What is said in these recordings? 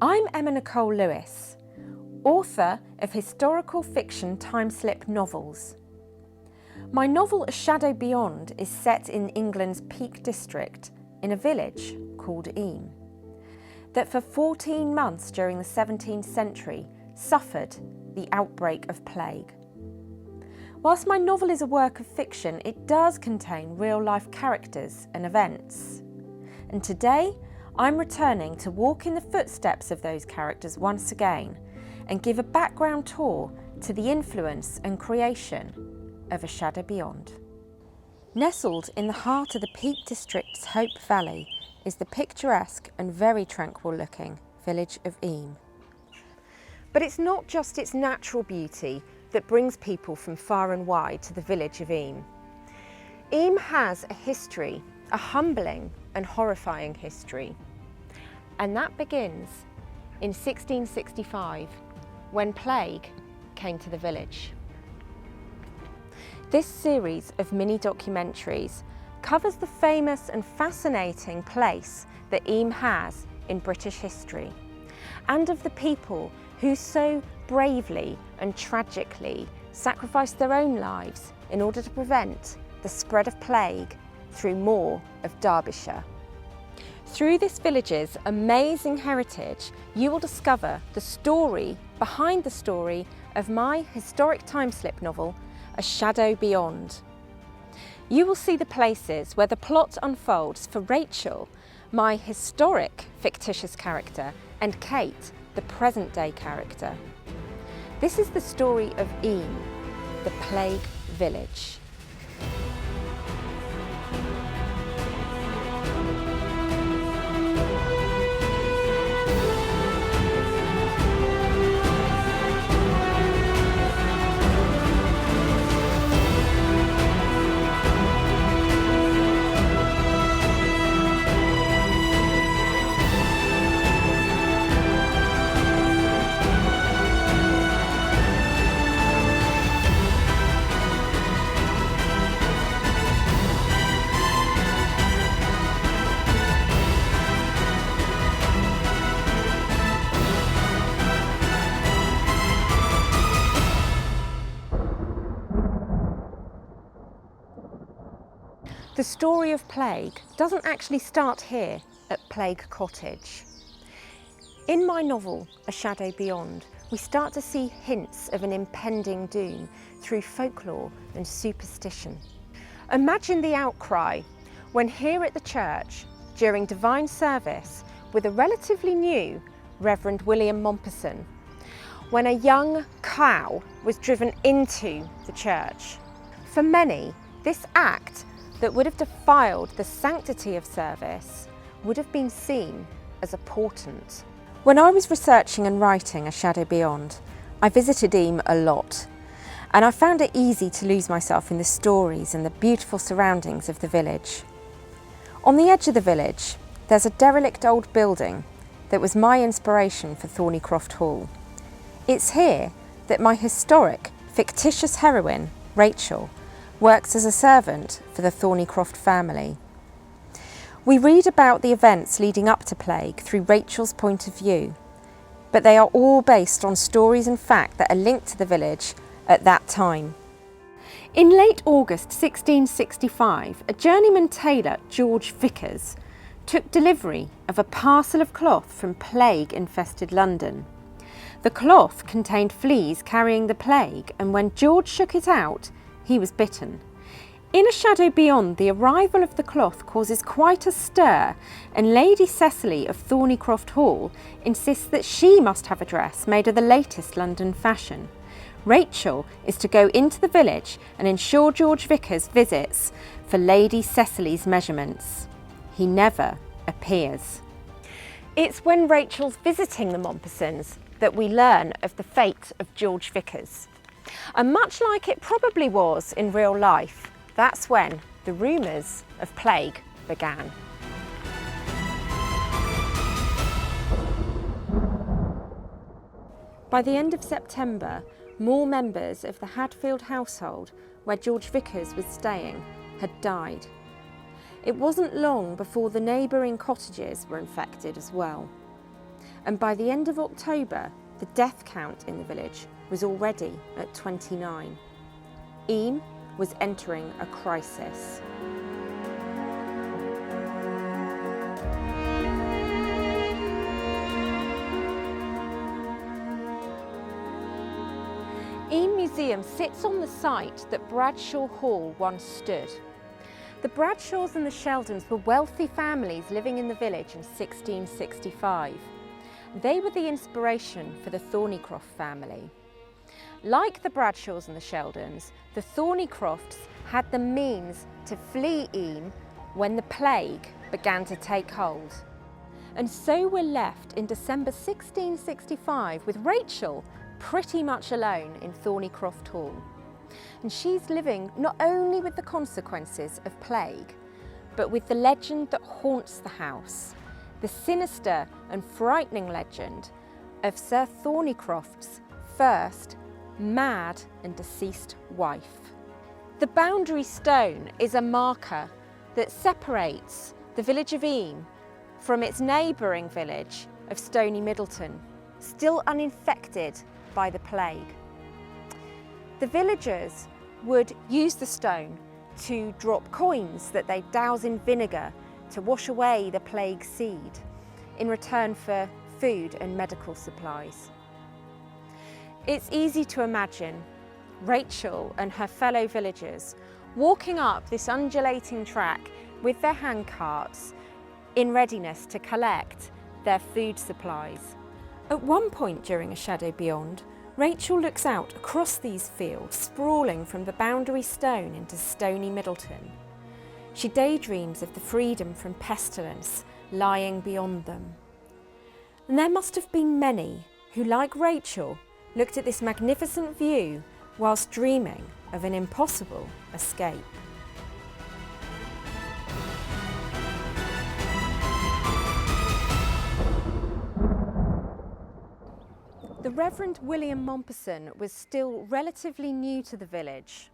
I'm Emma-Nicole Lewis, author of historical fiction time-slip novels. My novel A Shadow Beyond is set in England's Peak District in a village called Eyam, that for 14 months during the 17th century suffered the outbreak of plague. Whilst my novel is a work of fiction, it does contain real-life characters and events. And today, I'm returning to walk in the footsteps of those characters once again and give a background tour to the influence and creation of A Shadow Beyond. Nestled in the heart of the Peak District's Hope Valley is the picturesque and very tranquil looking village of Eyam. But it's not just its natural beauty that brings people from far and wide to the village of Eyam. Eyam has a history, a humbling and horrifying history. And that begins in 1665, when plague came to the village. This series of mini documentaries covers the famous and fascinating place that Eyam has in British history, and of the people who so bravely and tragically sacrificed their own lives in order to prevent the spread of plague through more of Derbyshire. Through this village's amazing heritage, you will discover the story behind the story of my historic time-slip novel, A Shadow Beyond. You will see the places where the plot unfolds for Rachel, my historic fictitious character, and Kate, the present-day character. This is the story of Eyam, the plague village. The story of plague doesn't actually start here at Plague Cottage. In my novel, A Shadow Beyond, we start to see hints of an impending doom through folklore and superstition. Imagine the outcry when here at the church, during divine service with a relatively new Reverend William Mompesson, when a young cow was driven into the church. For many, this act that would have defiled the sanctity of service would have been seen as a portent. When I was researching and writing A Shadow Beyond, I visited Eyam a lot, and I found it easy to lose myself in the stories and the beautiful surroundings of the village. On the edge of the village, there's a derelict old building that was my inspiration for Thornycroft Hall. It's here that my historic, fictitious heroine, Rachel, works as a servant for the Thornycroft family. We read about the events leading up to plague through Rachel's point of view, but they are all based on stories and fact that are linked to the village at that time. In late August 1665, a journeyman tailor, George Vickers, took delivery of a parcel of cloth from plague-infested London. The cloth contained fleas carrying the plague, and when George shook it out, he was bitten. In A Shadow Beyond, the arrival of the cloth causes quite a stir, and Lady Cecily of Thornycroft Hall insists that she must have a dress made of the latest London fashion. Rachel is to go into the village and ensure George Vickers visits for Lady Cecily's measurements. He never appears. It's when Rachel's visiting the Mompessons that we learn of the fate of George Vickers. And much like it probably was in real life, that's when the rumours of plague began. By the end of September, more members of the Hadfield household, where George Vickers was staying, had died. It wasn't long before the neighbouring cottages were infected as well. and by the end of October, the death count in the village was already at 29. Eyam was entering a crisis. Eyam Museum sits on the site that Bradshaw Hall once stood. The Bradshaws and the Sheldons were wealthy families living in the village in 1665. They were the inspiration for the Thornycroft family. Like the Bradshaws and the Sheldons, the Thornycrofts had the means to flee Eyam when the plague began to take hold. And so we're left in December 1665 with Rachel pretty much alone in Thornycroft Hall. And she's living not only with the consequences of plague, but with the legend that haunts the house, the sinister and frightening legend of Sir Thornycroft's first mad and deceased wife. The boundary stone is a marker that separates the village of Eyam from its neighbouring village of Stony Middleton, still uninfected by the plague. The villagers would use the stone to drop coins that they douse in vinegar to wash away the plague seed in return for food and medical supplies. It's easy to imagine Rachel and her fellow villagers walking up this undulating track with their handcarts in readiness to collect their food supplies. At one point during A Shadow Beyond, Rachel looks out across these fields sprawling from the boundary stone into Stony Middleton. She daydreams of the freedom from pestilence lying beyond them. And there must have been many who, like Rachel, looked at this magnificent view whilst dreaming of an impossible escape. The Reverend William Mompesson was still relatively new to the village,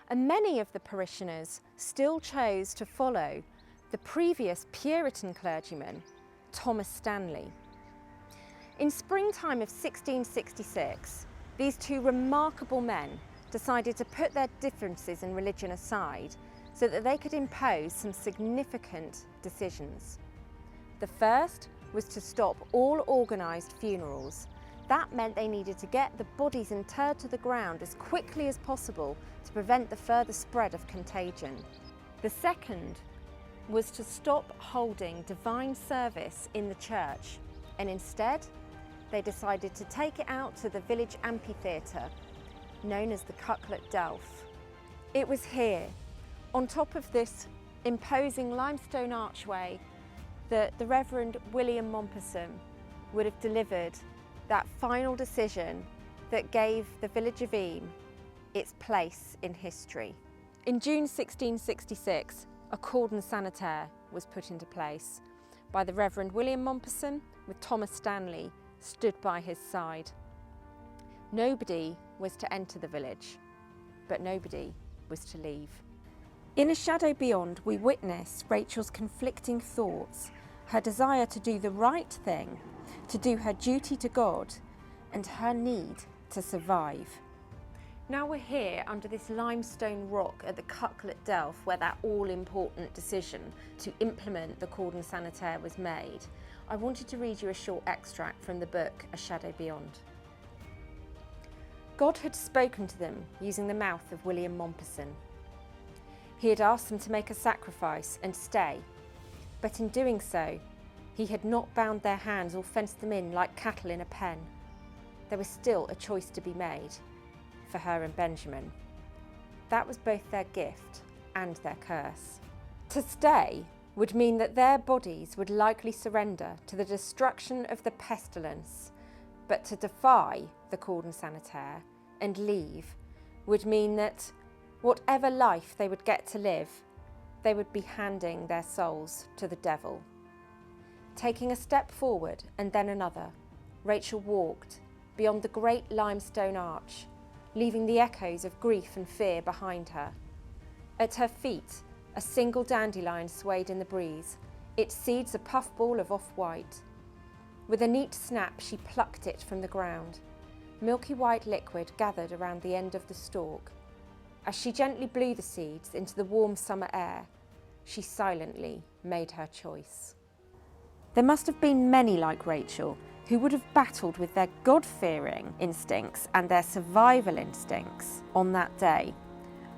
and many of the parishioners still chose to follow the previous Puritan clergyman, Thomas Stanley. In springtime of 1666, these two remarkable men decided to put their differences in religion aside so that they could impose some significant decisions. The first was to stop all organised funerals. That meant they needed to get the bodies interred to the ground as quickly as possible to prevent the further spread of contagion. The second was to stop holding divine service in the church, and instead they decided to take it out to the village amphitheatre, known as the Cucklet Delph. It was here, on top of this imposing limestone archway, that the Reverend William Mompesson would have delivered that final decision that gave the village of Eyam its place in history. In June 1666, a cordon sanitaire was put into place by the Reverend William Mompesson, with Thomas Stanley stood by his side. Nobody was to enter the village, but nobody was to leave. In A Shadow Beyond, we witness Rachel's conflicting thoughts, her desire to do the right thing, to do her duty to God, and her need to survive. Now we're here under this limestone rock at the Cucklet Delph, where that all-important decision to implement the cordon sanitaire was made. I wanted to read you a short extract from the book A Shadow Beyond. God had spoken to them using the mouth of William Mompesson. He had asked them to make a sacrifice and stay, but in doing so, he had not bound their hands or fenced them in like cattle in a pen. There was still a choice to be made for her and Benjamin. That was both their gift and their curse. To stay would mean that their bodies would likely surrender to the destruction of the pestilence, but to defy the cordon sanitaire and leave would mean that whatever life they would get to live, they would be handing their souls to the devil. Taking a step forward and then another, Rachel walked beyond the great limestone arch, leaving the echoes of grief and fear behind her. At her feet, a single dandelion swayed in the breeze, its seeds a puffball of off-white. With a neat snap, she plucked it from the ground. Milky white liquid gathered around the end of the stalk. As she gently blew the seeds into the warm summer air, she silently made her choice. There must have been many like Rachel who would have battled with their God-fearing instincts and their survival instincts on that day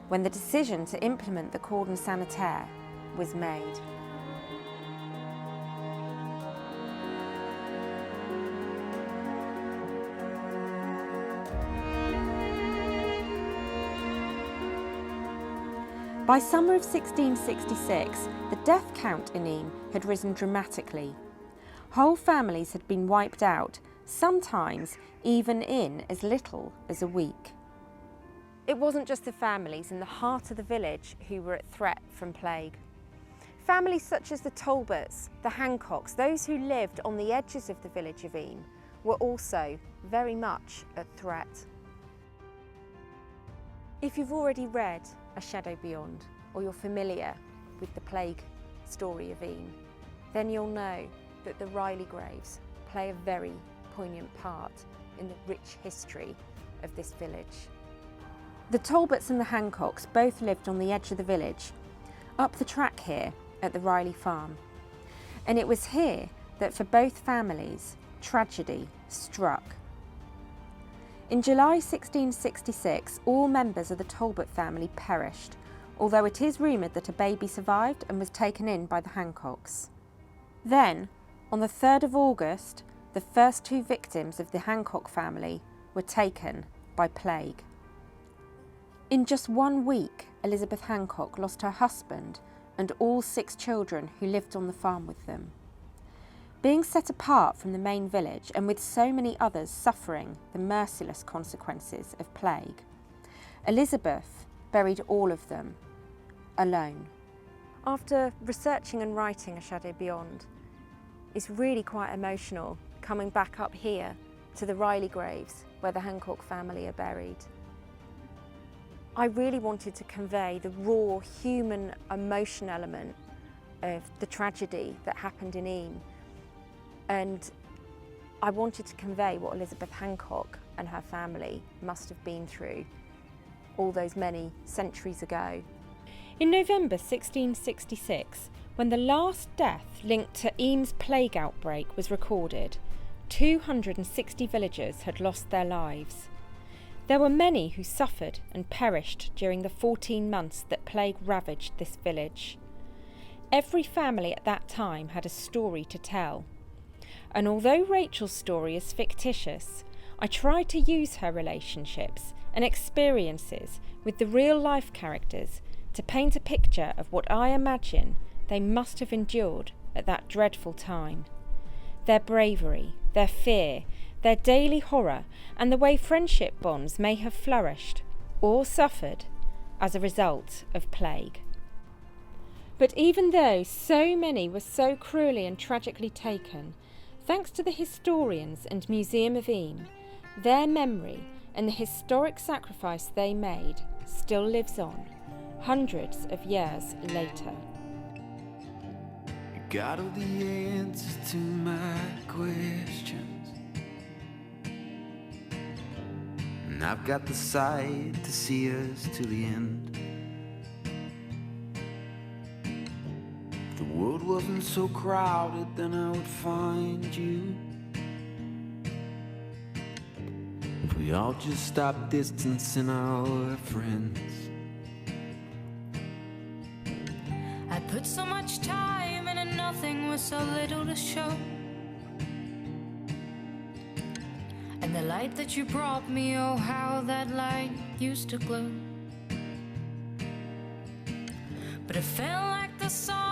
when the decision to implement the cordon sanitaire was made. By summer of 1666, the death count in Eyam had risen dramatically. Whole families had been wiped out, sometimes even in as little as a week. It wasn't just the families in the heart of the village who were at threat from plague. Families such as the Talbots, the Hancocks, those who lived on the edges of the village of Eyam, were also very much at threat. If you've already read A Shadow Beyond, or you're familiar with the plague story of Eyam, then you'll know that the Riley graves play a very poignant part in the rich history of this village. The Talbots and the Hancocks both lived on the edge of the village, up the track here at the Riley farm. And it was here that for both families, tragedy struck. In July 1666, all members of the Talbot family perished, although it is rumoured that a baby survived and was taken in by the Hancocks. Then, on the 3rd of August, the first 2 victims of the Hancock family were taken by plague. In just 1 week, Elizabeth Hancock lost her husband and all 6 children who lived on the farm with them. Being set apart from the main village and with so many others suffering the merciless consequences of plague, Elizabeth buried all of them alone. After researching and writing A Shadow Beyond, it's really quite emotional coming back up here to the Riley graves where the Hancock family are buried. I really wanted to convey the raw human emotion element of the tragedy that happened in Eyam, and I wanted to convey what Elizabeth Hancock and her family must have been through all those many centuries ago. In November 1666, when the last death linked to Eyam's plague outbreak was recorded, 260 villagers had lost their lives. There were many who suffered and perished during the 14 months that plague ravaged this village. Every family at that time had a story to tell. And although Rachel's story is fictitious, I tried to use her relationships and experiences with the real-life characters to paint a picture of what I imagine they must have endured at that dreadful time. Their bravery, their fear, their daily horror, and the way friendship bonds may have flourished or suffered as a result of plague. But even though so many were so cruelly and tragically taken, thanks to the historians and Museum of Eyam, their memory and the historic sacrifice they made still lives on, hundreds of years later. You got all the answers to my questions, and I've got the sight to see us to the end. If the world wasn't so crowded, then I would find you. If we all just stopped distancing our friends. I put so much time in and nothing with so little to show. And the light that you brought me, oh how that light used to glow. But it felt like the song